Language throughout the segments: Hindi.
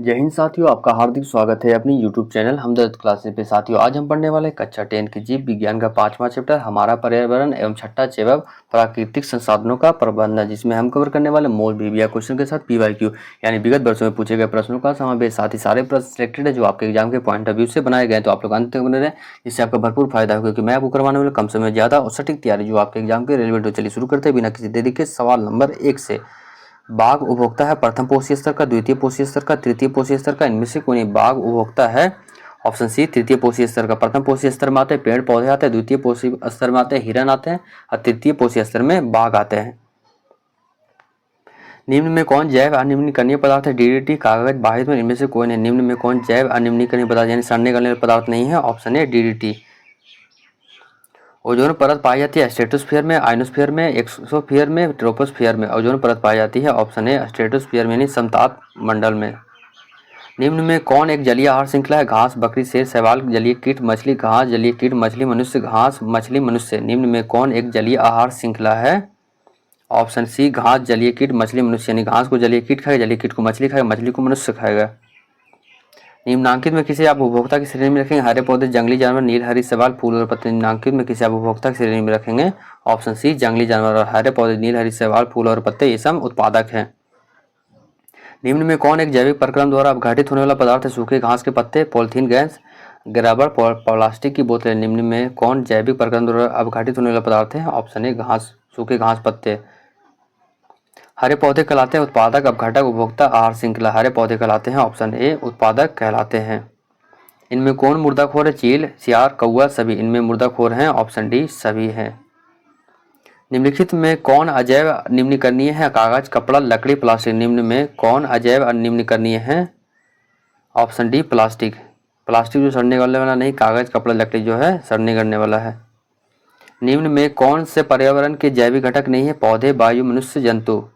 जय हिंद साथियों, आपका हार्दिक स्वागत है अपनी YouTube चैनल हमदर्द क्लासेस पे। साथियों, आज हम पढ़ने वाले कक्षा 10 के जीव विज्ञान का 5वां चैप्टर हमारा पर्यावरण एवं छठा चैप्टर प्राकृतिक संसाधनों का प्रबंधन, जिसमें हम कवर करने वाले मोल बीबिया क्वेश्चन के साथ PYQ यानी विगत वर्षों में पूछे गए प्रश्नों का समावेश। साथ ही सारे प्रश्न सिलेक्टेड है जो आपके एग्जाम के पॉइंट ऑफ व्यू से बनाए गए, तो आप लोग अंत तक बने रहें, जिससे आपका भरपूर फायदा हो, क्योंकि मैं आपको करवाने वाला कम समय ज्यादा और सटीक तैयारी जो आपके एग्जाम के रिलेवेंट हो। चलिए शुरू करते हैं बिना किसी देरी के सवाल नंबर 1 से। बाघ उपभोक्ता है प्रथम पोषी स्तर का, द्वितीय पोषी स्तर का, तृतीय पोषी स्तर का, इनमें से कोई नहीं। बाघ उपभोक्ता है ऑप्शन सी तृतीय पोषी स्तर का। प्रथम पोषी स्तर में आते हैं पेड़ पौधे आते हैं, द्वितीय पोषी स्तर में आते हैं हिरन आते हैं और तृतीय पोषी स्तर में बाघ आते हैं। निम्न में कौन जैव अनिम्नीकरणीय पदार्थ है? DDT, कागज, बाहित में इनमें से कोई नहीं। निम्न में कौन जैव अनिम्नीकरणीय पदार्थ यानी सड़ने गलने वाला पदार्थ नहीं है? ऑप्शन ए DDT। ओजोन परत पाई जाती है स्ट्रेटोस्फीयर में, आयनोस्फीयर में, एक्सोस्फीयर में, ट्रोपोस्फीयर में। ओजोन परत पाई जाती है ऑप्शन ए स्ट्रेटोस्फीयर में यानी समताप मंडल में। निम्न में कौन एक जलीय आहार श्रृंखला है? घास, बकरी, शेर, शैवाल, जलीय कीट, मछली। घास, जलीय कीट, मछली, मनुष्य। घास, मछली, मनुष्य। निम्न में कौन एक जलीय आहार श्रृंखला है? ऑप्शन सी घास, जलीय कीट, मछली, मनुष्य। यानी घास को जलीय कीट खाएगा, जलीय कीट को मछली खाएगा, मछली को मनुष्य खाएगा। निम्नांकित में किसे आप उपभोक्ता की श्रेणी में रखेंगे? हरे पौधे, जंगली जानवर, नील हरी शैवाल, फूल और पत्ते। निम्नांकित में किसे आप उपभोक्ता की श्रेणी में रखेंगे? ऑप्शन सी जंगली जानवर। और हरे पौधे, नील हरी शैवाल, फूल और पत्ते ये सब उत्पादक हैं। निम्न में कौन एक जैविक प्रक्रम द्वारा अपघटित होने वाला पदार्थ है? सूखे घास के पत्ते, पॉलिथीन गैस, रबर, प्लास्टिक की बोतलें। निम्न में कौन जैविक प्रक्रम द्वारा अपघटित होने वाला पदार्थ है? ऑप्शन ए घास, सूखे घास पत्ते। हरे पौधे कहलाते हैं उत्पादक, अपघटक, उपभोक्ता, आहार श्रृंखला। हरे पौधे कहलाते हैं ऑप्शन ए उत्पादक कहलाते हैं। इनमें कौन मुर्दाखोर है? चील, सियार, कौवा, सभी। इनमें मुर्दाखोर हैं ऑप्शन डी सभी हैं। निम्नलिखित में कौन अजैव निम्नीकरणीय है? कागज, कपड़ा, लकड़ी, प्लास्टिक। निम्न में कौन अजैव निम्नीकरणीय है? Option D plastic. प्लास्टिक जो सड़ने वाला नहीं, कागज, कपड़ा, लकड़ी जो है सड़ने गलने वाला है। निम्न में कौन से पर्यावरण के जैविक घटक नहीं है? पौधे, वायु, मनुष्य, जंतु।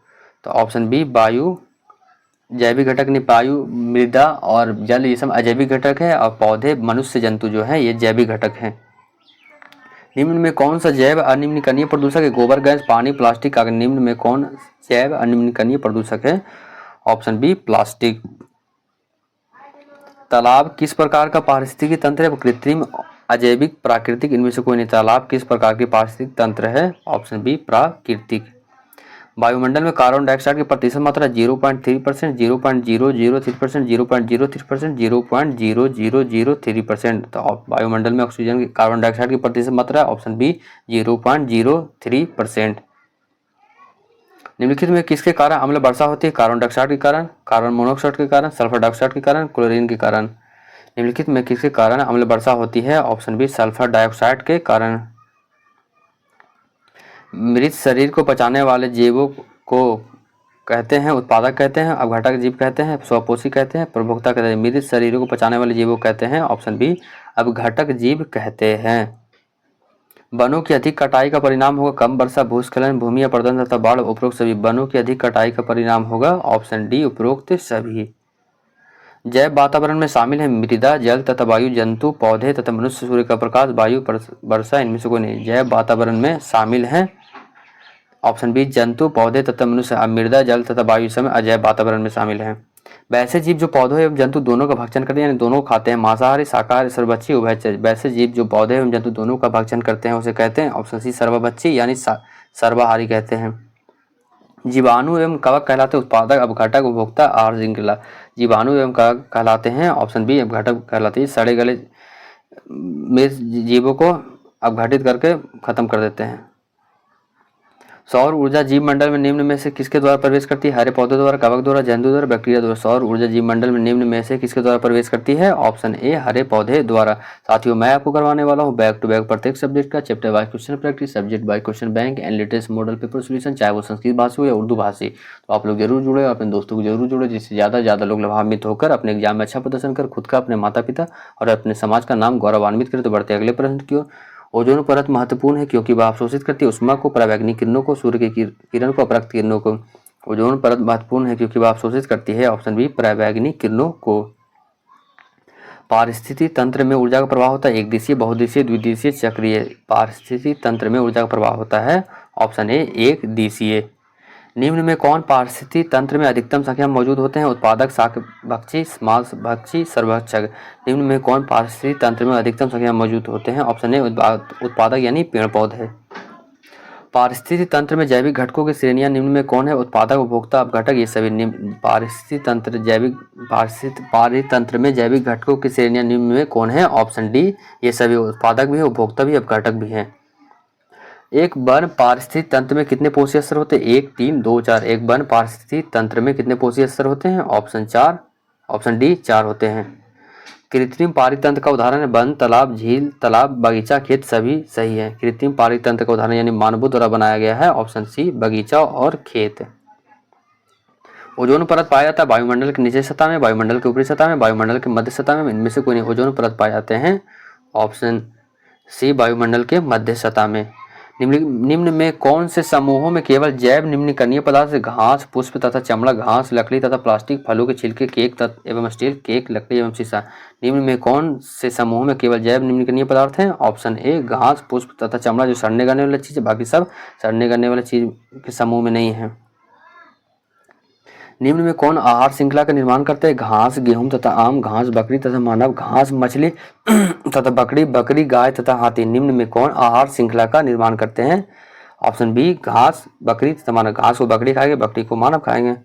तो ऑप्शन बी वायु जैविक घटक नहीं, वायु, मृदा और जल ये सब अजैविक घटक है, और पौधे, मनुष्य, जंतु जो है ये जैविक घटक हैं। निम्न में कौन सा जैव अनिम्नीकरणीय प्रदूषक है? गोबर, गैस, पानी, प्लास्टिक, कागज। निम्न में कौन जैव अनिम्नीकरणीय प्रदूषक है? Option B plastic. तालाब किस प्रकार का पारिस्थितिकी तंत्र है? कृत्रिम, अजैविक, प्राकृतिक। इनमें से कोई नहीं। तालाब किस प्रकार की पारिस्थितिक तंत्र है? ऑप्शन बी प्राकृतिक। वायुमंडल में कार्बन डाइऑक्साइड की प्रतिशत मात्रा 0.3%, 0.003%, 0.03%, 0.0003%। तो वायुमंडल में ऑक्सीजन की कार्बन डाइऑक्साइड की प्रतिशत मात्रा है ऑप्शन बी 0.03%। निम्नलिखित में किसके कारण अम्ल वर्षा होती है? कार्बन डाइऑक्साइड के कारण, कार्बन मोनोऑक्साइड के कारण, सल्फर डाइऑक्साइड के कारण, क्लोरीन के कारण। निम्नलिखित में किसके कारण अम्ल वर्षा होती है? ऑप्शन बी सल्फर डाइऑक्साइड के कारण। मृत शरीर को पचाने वाले जीवों को कहते हैं उत्पादक कहते हैं, अपघटक जीव कहते हैं, स्वपोषी कहते हैं, प्रभोक्ता कहते हैं। मृत शरीरों को पचाने वाले जीवों कहते हैं ऑप्शन बी अपघटक जीव कहते हैं। वनों की अधिक कटाई का परिणाम होगा कम वर्षा, भूस्खलन, भूमि अपरदन तथा बाढ़। उपरोक्त सभी। वनों की अधिक कटाई का परिणाम होगा ऑप्शन डी उपरोक्त सभी। जैव वातावरण में शामिल है मृदा, जल तथा वायु, जंतु, पौधे तथा मनुष्य, सूर्य का प्रकाश, वायु, वर्षा। इनमें से कोई नहीं। जैव वातावरण में शामिल है ऑप्शन बी जंतु, पौधे तथा मनुष्य। मृदा, जल तथा वायु समय अजैव वातावरण में शामिल है। वैसे जीव जो पौधे एवं जंतु दोनों का भक्षण करते हैं यानी दोनों खाते हैं, मांसाहारी, शाकाहारी, सर्वभक्षी, उभयचर। वैसे जीव जो पौधे एवं जंतु दोनों का भक्षण करते हैं उसे कहते हैं ऑप्शन सी सर्वभक्षी यानी सर्वाहारी कहते हैं। जीवाणु एवं कवक कहलाते उत्पादक, अपघटक, उपभोक्ता, आहार श्रृंखला। जीवाणु एवं कवक कहलाते हैं ऑप्शन बी अपघटक कहलाते हैं। सड़े गले में जीवों को अपघटित करके खत्म कर देते हैं। सौर ऊर्जा जीव मंडल में निम्न में से किसके द्वारा प्रवेश करती है? हरे पौधे द्वारा, कवक द्वारा, जंतु द्वारा, बैक्टीरिया द्वारा। सौर ऊर्जा जीव मंडल में निम्न में से किसके द्वारा प्रवेश करती है? ऑप्शन ए हरे पौधे द्वारा। साथियों, मैं आपको करवाने वाला हूं बैक टू बैक प्रत्येक सब्जेक्ट का chapter wise question practice, subject by question bank and latest model paper solution, चाहे वो संस्कृत भाषा हो या उर्दू भाषी। तो आप लोग जरूर जुड़े और अपने दोस्तों को जरूर जुड़े, जिससे ज़्यादा लोग लाभान्वित होकर अपने एग्जाम में अच्छा प्रदर्शन कर खुद का, अपने माता पिता और अपने समाज का नाम गौरवान्वित करें। तो बढ़ते अगले प्रश्न की ओर। ओजोन परत महत्वपूर्ण है क्योंकि वह अवशोषित करती है उष्मा को, पराबैंगनी किरणों को, सूर्य की किरण को, अपराक्त किरणों को। ओजोन परत महत्वपूर्ण है क्योंकि वह अवशोषित करती है ऑप्शन बी पराबैंगनी किरणों को। पारिस्थितिकी तंत्र में ऊर्जा का प्रवाह होता है एक दिशीय, बहुदिशीय, द्विदिशीय, चक्रीय। पारिस्थितिकी तंत्र में ऊर्जा का प्रवाह होता है ऑप्शन ए एक दिशीय। निम्न में कौन पारिस्थितिकी तंत्र में अधिकतम संख्या में मौजूद होते हैं? उत्पादक, शाकभक्षी, मांसभक्षी, सर्वभक्षक। निम्न में कौन पारिस्थितिकी तंत्र में अधिकतम संख्या में मौजूद होते हैं? ऑप्शन ए उत्पादक यानी पेड़ पौधे। पारिस्थितिकी तंत्र में जैविक घटकों की श्रेणियां निम्न में कौन है? उत्पादक, उपभोक्ता, अपघटक, ये सभी। पारिस्थितिकी तंत्र में जैविक घटकों की श्रेणियां निम्न में कौन है? ऑप्शन डी ये सभी। उत्पादक भी, उपभोक्ता भी, अपघटक भी हैं। एक वन पारिस्थितिकी तंत्र में कितने पोषक स्तर होते हैं? 1, 3, 2, 4। एक वन पारिस्थितिकी तंत्र में कितने पोषक स्तर होते हैं? ऑप्शन 4, ऑप्शन डी 4 होते हैं। कृत्रिम पारितंत्र का उदाहरण है वन, तालाब, झील, तालाब, बगीचा, खेत, सभी सही है। कृत्रिम पारितंत्र का उदाहरण यानी मानवों द्वारा बनाया गया है, ऑप्शन सी बगीचा और खेत। ओजोन परत पाया जाता है वायुमंडल के नीचे सतह में, वायुमंडल के ऊपरी सतह में, वायुमंडल के मध्य सतह में, इनमें से कोई नहीं। ओजोन परत पाए जाते हैं, ऑप्शन सी वायुमंडल के मध्य सतह में। निम्न में कौन से समूहों में केवल जैव निम्नकरणीय पदार्थ घास, पुष्प तथा चमड़ा, घास, लकड़ी तथा प्लास्टिक, फलों के छिलके, केक एवं स्टील, केक, लकड़ी एवं शीशा। निम्न में कौन से समूहों में केवल जैव निम्नकरणीय पदार्थ हैं? ऑप्शन ए घास, पुष्प तथा चमड़ा, जो सड़ने गलने वाली चीज है, बाकी सब सड़ने गलने वाली चीज के समूह में नहीं है। निम्न में कौन आहार श्रृंखला का निर्माण करते हैं? घास, गेहूं तथा आम, घास, बकरी तथा मानव, घास, मछली तथा बकरी, गाय तथा हाथी। निम्न में कौन आहार श्रृंखला का निर्माण करते हैं? ऑप्शन बी घास, बकरी तथा मानव। घास को बकरी खाएंगे, बकरी को मानव खाएंगे।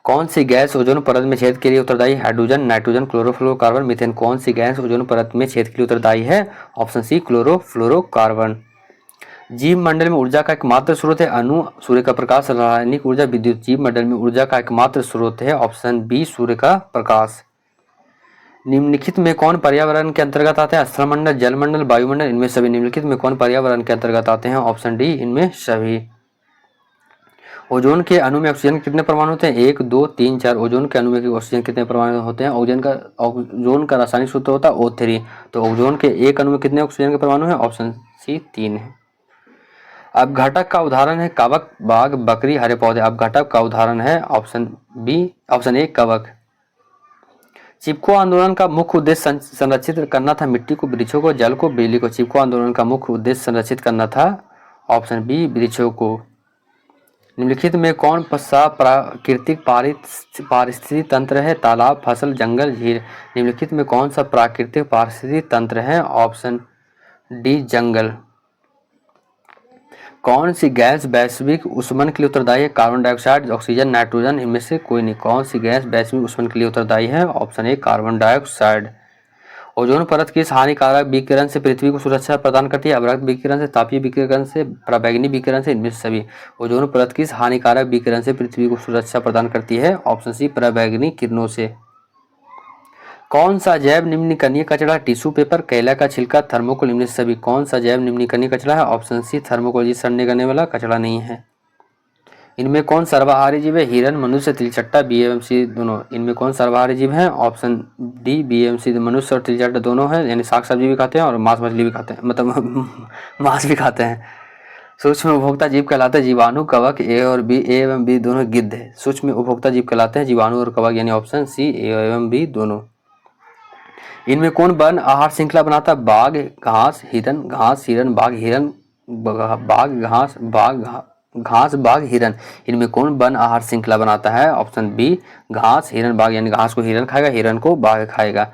कौन सी गैस ओजोन परत में छेद के लिए उत्तरदायी? Hydrogen, nitrogen, chlorofluorocarbon, methane. कौन सी गैस ओजोन परत में छेद के लिए उत्तरदायी है? Option C chlorofluorocarbon. जीव मंडल में ऊर्जा का एकमात्र स्रोत है अणु, सूर्य का प्रकाश, रासायनिक ऊर्जा, विद्युत। जीव मंडल में ऊर्जा का एकमात्र स्रोत है, ऑप्शन बी सूर्य का प्रकाश। निम्नलिखित में कौन पर्यावरण के अंतर्गत आते हैं? स्थलमंडल, जलमंडल, वायुमंडल, इनमें सभी। निम्नलिखित में कौन पर्यावरण के अंतर्गत आते हैं? ऑप्शन डी इनमें सभी। ओजोन के अणु में ऑक्सीजन कितने परमाणु होते हैं? 1, 2, 3, 4। ओजोन के अणु में ऑक्सीजन कितने परमाणु होते हैं? ओजोन का रासायनिक सूत्र होता है O3। तो ओजोन के एक अणु में कितने ऑक्सीजन के परमाणु हैं? ऑप्शन सी 3 है। अपघटक का उदाहरण है कवक, बाघ, बकरी, हरे पौधे। अपघटक का उदाहरण है ऑप्शन ए कवक। चिपको आंदोलन का मुख्य उद्देश्य संरक्षित करना था मिट्टी को, वृक्षों को, जल को, बिजली को। चिपको आंदोलन का मुख्य उद्देश्य संरक्षित करना था, ऑप्शन बी वृक्षों को। निम्नलिखित में कौन सा प्राकृतिक पारिस्थितिकी तंत्र है? तालाब, फसल, जंगल, झील। निम्नलिखित में कौन सा प्राकृतिक पारिस्थितिकी तंत्र है? ऑप्शन डी जंगल। कौन सी गैस वैश्विक ऊष्मन के लिए उत्तरदायी है? कार्बन डाइऑक्साइड, ऑक्सीजन, नाइट्रोजन, इनमें से कोई नहीं। कौन सी गैस वैश्विक ऊष्मन के लिए उत्तरदायी है? ऑप्शन ए कार्बन डाइऑक्साइड। ओजोन परत किस हानिकारक विकिरण से पृथ्वी को सुरक्षा प्रदान करती है? अवरक्त विकिरण से, तापीय विकिरण से, पराबैंगनी विकिरण से, इनमें से सभी। ओजोन परत किस हानिकारक विकिरण से पृथ्वी को सुरक्षा प्रदान करती है? ऑप्शन सी पराबैंगनी किरणों से। कौन सा जैव निम्नकरणीय कचरा? टिश्यू पेपर, केला का छिलका, थर्मोकोल, इनमें से सभी। कौन सा जैव निम्नकरणीय कचरा है? Option C thermocol. ये सड़ने गलने वाला कचरा नहीं है। इनमें कौन सर्वाहारी जीव है? हिरन, मनुष्य, तिलचट्टा, बी एवं सी दोनों। इनमें कौन सर्वाहारी जीव है? ऑप्शन डी बी एवं सी। मनुष्य और तिलचट्टा दोनों है, यानी शाक सब्जी भी खाते हैं और मांस मछली भी खाते हैं, मतलब मांस भी खाते हैं। सूक्ष्म उपभोक्ता जीव कहलाते हैं जीवाणु, कवक। ए एवं बी दोनों गिद्ध है। सूक्ष्म उपभोक्ता जीव कहलाते हैं जीवाणु और कवक, यानी ऑप्शन सी ए एवं बी दोनों। इनमें कौन वन आहार श्रृंखला बनाता है? बाघ, घास, हिरन, घास, हिरन, बाघ, हिरन, बाघ, घास, घास, बाघ, हिरन। इनमें कौन वन आहार श्रृंखला बनाता है? ऑप्शन बी घास, हिरन, बाघ, यानी घास को हिरन खाएगा, हिरन को बाघ खाएगा।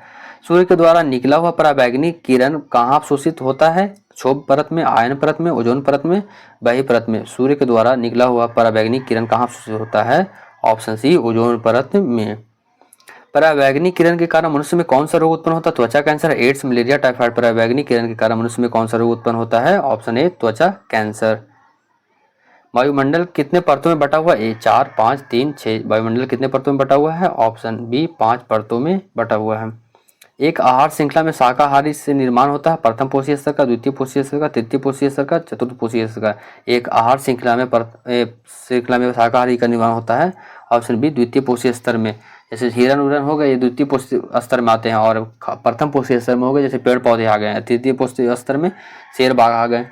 सूर्य के द्वारा निकला हुआ पराबैंगनी किरण कहाँ अवशोषित होता है? क्षोभ परत में, आयन परत में, ओजोन परत में, बही परत में। सूर्य के द्वारा निकला हुआ पराबैंगनी किरण कहाँ अवशोषित होता है? ऑप्शन सी ओजोन परत में। पराबैंगनी किरण के कारण मनुष्य में कौन सा रोग उत्पन्न होता है? त्वचा कैंसर, एड्स, मलेरिया, टाइफाइड। पराबैंगनी किरण के कारण मनुष्य में कौन सा रोग उत्पन्न होता है? ऑप्शन ए त्वचा कैंसर। वायुमंडल कितने परतों में बटा हुआ है? 4, 5, 3, 6। वायुमंडल कितने परतों में बटा हुआ है? ऑप्शन बी 5 परतों में बटा हुआ है। एक आहार श्रृंखला में शाकाहारी से निर्माण होता है प्रथम पोषी स्तर का, द्वितीय पोषी स्तर का, तृतीय पोषी स्तर का, चतुर्थ पोषी स्तर का। एक आहार श्रृंखला में शाकाहारी का निर्माण होता है, ऑप्शन बी द्वितीय पोषी स्तर में। जैसे हिरन उरन हो गए, ये द्वितीय पोषी स्तर में आते हैं, और प्रथम पोषी स्तर में हो गए जैसे पेड़ पौधे आ गए, तृतीय पोषी स्तर में शेर बाघ आ गए।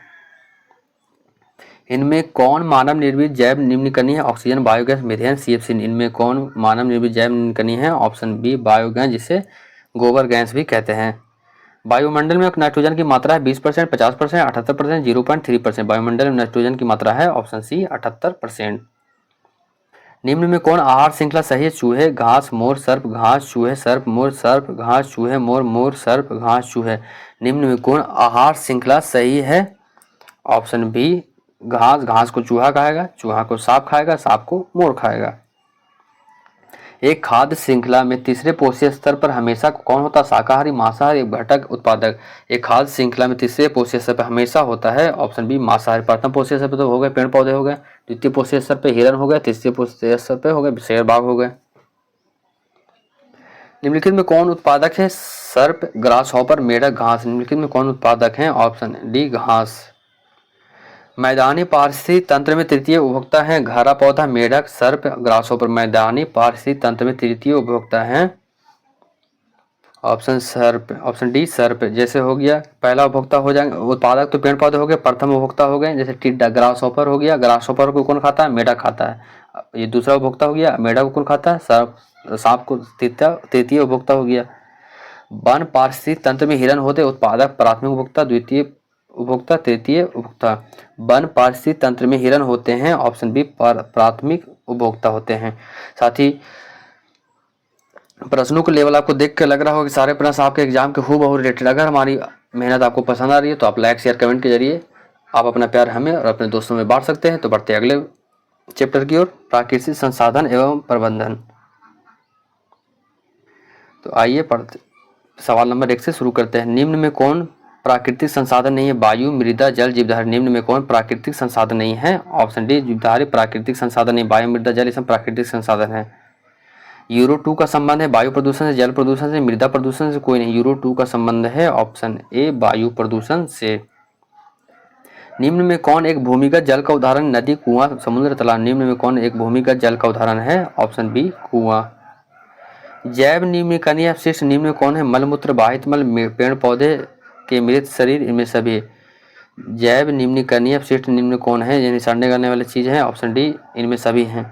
इनमें कौन मानव निर्मित जैव निम्नकरणीय है? Oxygen, biogas, methane, CFC। इनमें कौन मानव निर्मित जैव निम्नकरणीय है? ऑप्शन बी बायोगैस, जिसे गोबर गैस भी कहते हैं। वायुमंडल में नाइट्रोजन की मात्रा है 20%, 50%, 78%, 0.3%। वायुमंडल में नाइट्रोजन की मात्रा है ऑप्शन सी 78%। निम्न में कौन आहार श्रृंखला सही है? चूहे, घास, मोर, सर्प, घास, चूहे, सर्प, मोर, सर्प, घास, चूहे, मोर, मोर, सर्प, घास, चूहे। निम्न में कौन आहार श्रृंखला सही है? ऑप्शन बी घास। घास को चूहा खाएगा, चूहा को सांप खाएगा, सांप को मोर खाएगा। एक खाद्य श्रृंखला में तीसरे पोषक स्तर पर हमेशा कौन होता है? शाकाहारी, मांसाहारी, घटक, उत्पादक। एक खाद्य श्रृंखला में तीसरे पोषक स्तर पर हमेशा होता है ऑप्शन बी मांसाहारी। प्रथम पोषक स्तर पर तो हो गए पेड़ पौधे हो गए, द्वितीय पोषक स्तर पर हिरण हो गए, तीसरे पोषक स्तर पर हो गए शेर बाघ हो गए। निम्नलिखित में कौन उत्पादक है? सर्प, ग्रास हॉपर, मेढक, घास। निम्नलिखित में कौन उत्पादक है? ऑप्शन डी घास। मैदानी पारिस्थितिक तंत्र में तृतीय उपभोक्ता है हरा पौधा, मेढक, सर्प, ग्रासहॉपर। मैदानी पारिस्थितिक तंत्र में तृतीय उपभोक्ता है ऑप्शन सर्प, ऑप्शन डी सर्प। जैसे हो गया पहला उपभोक्ता हो जाएंगे उत्पादक तो पेड़ पौधे हो गए, प्रथम उपभोक्ता हो गए जैसे टिड्डा, ग्रासहॉपर हो गया। ग्रासहॉपर को कौन खाता है? मेढक खाता है। ये दूसरा उपभोक्ता हो गया। मेढक को कौन खाता है? सर्प। सांप को तृतीय उपभोक्ता हो गया। वन पारिस्थितिक तंत्र में हिरण होते उत्पादक, प्राथमिक उपभोक्ता, द्वितीय उपभोक्ता, तृतीय उपभोक्ता। वन पारिस्थितिक तंत्र में हिरण होते हैं ऑप्शन बी प्राथमिक उपभोक्ता होते हैं। साथ ही प्रश्नों को लेवल आपको देख कर लग रहा होगा कि सारे प्रश्न आपके एग्जाम के हूबहू रिलेटेड। अगर हमारी मेहनत आपको पसंद आ रही है तो आप लाइक शेयर कमेंट के जरिए आप अपना प्यार हमें और अपने दोस्तों में बांट सकते हैं। तो बढ़ते अगले चैप्टर की ओर, प्राकृतिक संसाधन एवं प्रबंधन। तो आइए पढ़ते सवाल नंबर 1 से शुरू करते हैं। निम्न में कौन प्राकृतिक संसाधन नहीं है? वायु, मृदा, जल, जीवधारी। निम्न में कौन प्राकृतिक संसाधन नहीं है? ऑप्शन डी जीवधारी प्राकृतिक संसाधन नहीं। वायु, मृदा, जल ये सब प्राकृतिक संसाधन है। यूरो 2 का संबंध है वायु प्रदूषण से, जल प्रदूषण से, मृदा प्रदूषण से? कोई नहीं। यूरो 2 का संबंध है ऑप्शन ए वायु प्रदूषण से। निम्न में कौन एक भूमिगत जल का उदाहरण? नदी, कुआं, समुद्र, तालाब। निम्न में कौन एक भूमिगत जल का उदाहरण है? ऑप्शन बी कुआं। जैव निम्नकरणीय अपशिष्ट निम्न में कौन है? मलमूत्र, बाहित मल, पेड़ पौधे के मृत शरीर, इनमें सभी। जैव निम्नकरणीय अपशिष्ट निम्न में कौन है? यानी सड़ने गलने वाली चीज है ऑप्शन डी इनमें सभी हैं।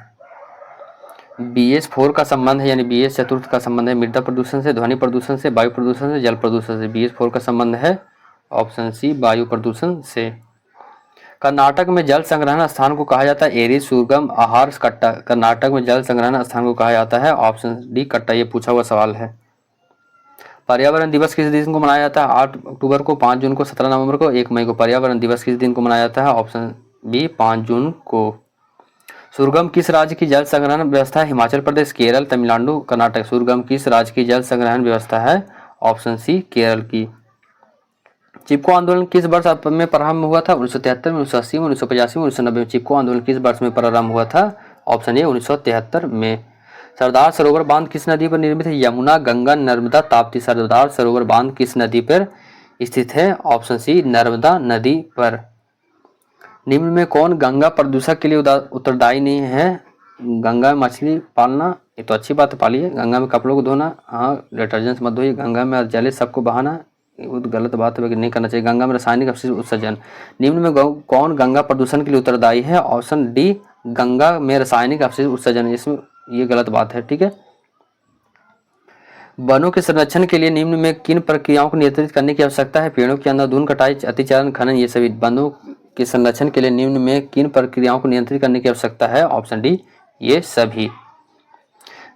BS4 का संबंध है यानी BS चतुर्थ का संबंध है मृदा प्रदूषण से, ध्वनि प्रदूषण से, वायु प्रदूषण से, जल प्रदूषण से। BS4 का संबंध है ऑप्शन सी वायु प्रदूषण से। कर्नाटक में जल संग्रहण स्थान को कहा जाता है एरी, सुरगम, आहार, कट्टा। कर्नाटक में जल संग्रहण स्थान को कहा जाता है ऑप्शन डी कट्टा। ये पूछा हुआ सवाल है। पर्यावरण दिवस किस दिन को मनाया जाता है? 8 अक्टूबर को, 5 जून को, 17 नवंबर को, 1 मई को। पर्यावरण दिवस किस दिन को मनाया जाता है? ऑप्शन बी 5 जून को। सुरगम किस राज्य की जल संग्रहण व्यवस्था है? हिमाचल प्रदेश, केरल, तमिलनाडु, कर्नाटक। सुरगम किस राज्य की जल संग्रहण व्यवस्था है? ऑप्शन सी केरल की। चिपको आंदोलन किस वर्ष में प्रारंभ हुआ था? 1973 में, 1980 में, 1985 में, 1990 में। चिपको आंदोलन किस वर्ष में प्रारंभ हुआ था? ऑप्शन ए 1973 में। सरदार सरोवर बांध किस नदी पर निर्मित है? यमुना, गंगा, नर्मदा, ताप्ती। सरदार सरोवर बांध किस नदी पर स्थित है? ऑप्शन सी नर्मदा नदी पर। निम्न में कौन गंगा प्रदूषक के लिए उत्तरदायी नहीं है? गंगा में मछली पालना ये तो अच्छी बात है, पालिए। गंगा में कपड़ों को धोना, हाँ डिटर्जेंट मत धोइए। गंगा में जले सबको बहाना वो तो गलत बात है, नहीं करना चाहिए। गंगा में रासायनिक अपशिष्ट उत्सर्जन। निम्न में कौन गंगा प्रदूषण के लिए उत्तरदायी है? ऑप्शन डी गंगा में रासायनिक अपशिष्ट उत्सर्जन। इसमें ये गलत बात है, ठीक है। वनों के संरक्षण के लिए निम्न में किन प्रक्रियाओं को नियंत्रित करने की आवश्यकता है? पेड़ों की अंधाधुंध कटाई, अतिचारण, खनन, ये सभी। वनों के संरक्षण के लिए निम्न में किन प्रक्रियाओं को नियंत्रित करने की आवश्यकता है? ऑप्शन डी ये सभी।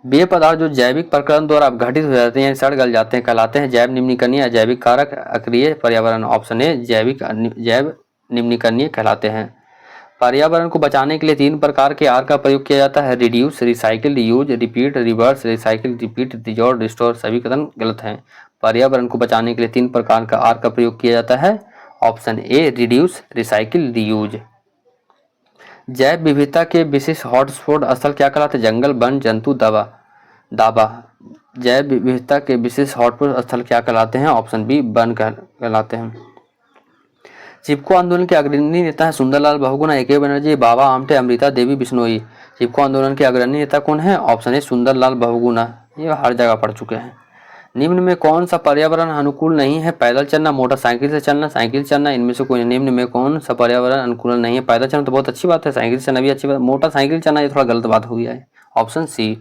वे पदार्थ जो जैविक प्रकरण द्वारा अपघटित हो जाते हैं, सड़ गल जाते हैं, कहलाते हैं जैव निम्नीकरणीय, अजैविक कारक, अक्रिय पर्यावरण। ऑप्शन ए जैव निम्नीकरणीय कहलाते हैं। पर्यावरण को बचाने के लिए 3 प्रकार के आर का प्रयोग किया जाता है: reduce, recycle, reuse, repeat, reverse. Recycle, repeat, reserve, restore सभी कथन गलत हैं। पर्यावरण को बचाने के लिए 3 प्रकार का आर का प्रयोग किया जाता है। ऑप्शन ए रिड्यूस, रिसाइकिल, रीयूज। जैव विविधता के विशिष्ट हॉटस्पॉट स्थल क्या कहलाते हैं? जंगल, वन, जंतु, दाबा। जैव विविधता के विशिष्ट हॉटस्पॉट स्थल क्या कहलाते हैं? ऑप्शन बी वन कहलाते हैं। चिपको आंदोलन के अग्रणी नेता है सुंदरलाल बहुगुणा, ए के बनर्जी, बाबा आमटे, अमृता देवी बिश्नोई। चिपको आंदोलन के अग्रणी नेता कौन है? Option A Sundarlal Bahuguna. ये हर जगह पढ़ चुके हैं। निम्न में कौन सा पर्यावरण अनुकूल नहीं है? पैदल चलना, मोटरसाइकिल से चलना, साइकिल चलना। इनमें से कोई निम्न में कौन सा पर्यावरण अनुकूल नहीं है? पैदल चलना तो बहुत अच्छी बात है, साइकिल से चलना भी अच्छी बात है। मोटरसाइकिल चलना ये थोड़ा गलत बात हो गया है। Option C.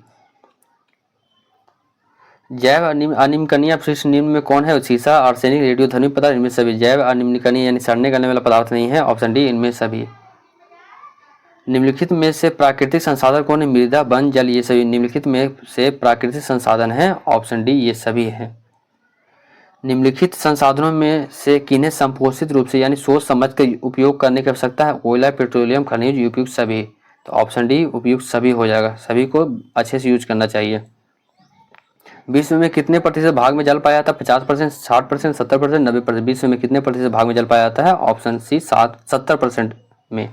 जैव अनिम्नकनीय अपशिष्ट निम्न में कौन है? सीसा, आर्सेनिक, रेडियोधर्मी पदार्थ, इनमें सभी। जैव अनिम्नकनीय यानी सड़ने गलने वाला पदार्थ नहीं है, ऑप्शन डी इनमें सभी। निम्नलिखित में से प्राकृतिक संसाधन कौन है? मृदा, वन, जल, ये सभी निम्नलिखित में से प्राकृतिक संसाधन है, ऑप्शन डी ये सभी है। निम्नलिखित संसाधनों में से किन्हें संपोषित रूप से यानी सोच समझ कर उपयोग करने की आवश्यकता है? कोयला, पेट्रोलियम, खनिज, उपयुक्त सभी। तो ऑप्शन डी उपयुक्त सभी हो जाएगा, सभी को अच्छे से यूज करना चाहिए। विश्व में कितने प्रतिशत भाग में जल पाया जाता है? 50%, 60%, 70%, 90%। विश्व में कितने प्रतिशत भाग में जल पाया जाता है? ऑप्शन सी 70% में।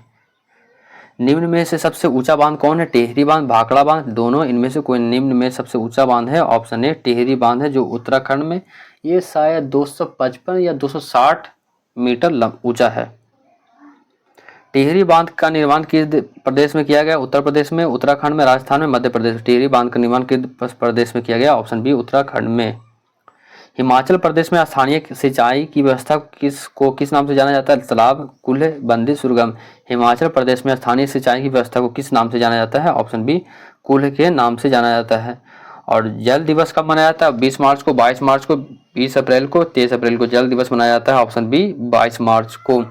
निम्न में से सबसे ऊंचा बांध कौन है? टिहरी बांध, भाखड़ा बांध, दोनों, इनमें से कोई निम्न में सबसे ऊंचा बांध है, ऑप्शन ए टिहरी बांध है जो उत्तराखंड में, ये शायद 255 या 260 मीटर ऊंचा है। टिहरी बांध का निर्माण किस प्रदेश में किया गया? उत्तर प्रदेश में, उत्तराखंड में, राजस्थान में, मध्य प्रदेश में। टिहरी बांध का निर्माण किस प्रदेश में किया गया? ऑप्शन बी उत्तराखंड में। हिमाचल प्रदेश में स्थानीय सिंचाई की व्यवस्था किस नाम से जाना जाता है? तालाब, कुल्ह, बंदी, सुरगम। हिमाचल प्रदेश में स्थानीय सिंचाई की व्यवस्था को किस नाम से जाना जाता है? ऑप्शन बी कुल्ह के नाम से जाना जाता है। और जल दिवस कब मनाया जाता है? 20 मार्च को, 22 मार्च को, 20 अप्रैल को, 23 अप्रैल को जल दिवस मनाया जाता है, ऑप्शन बी 22 मार्च को।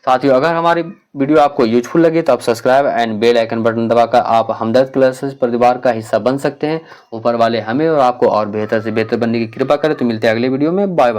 साथियों, अगर हमारी वीडियो आपको यूजफुल लगे तो आप subscribe and bell icon button दबाकर आप हमदर्द क्लासेस परिवार का हिस्सा बन सकते हैं। ऊपर वाले हमें और आपको और बेहतर से बेहतर बनने की कृपा करें। तो मिलते हैं अगले वीडियो में, बाय बाय।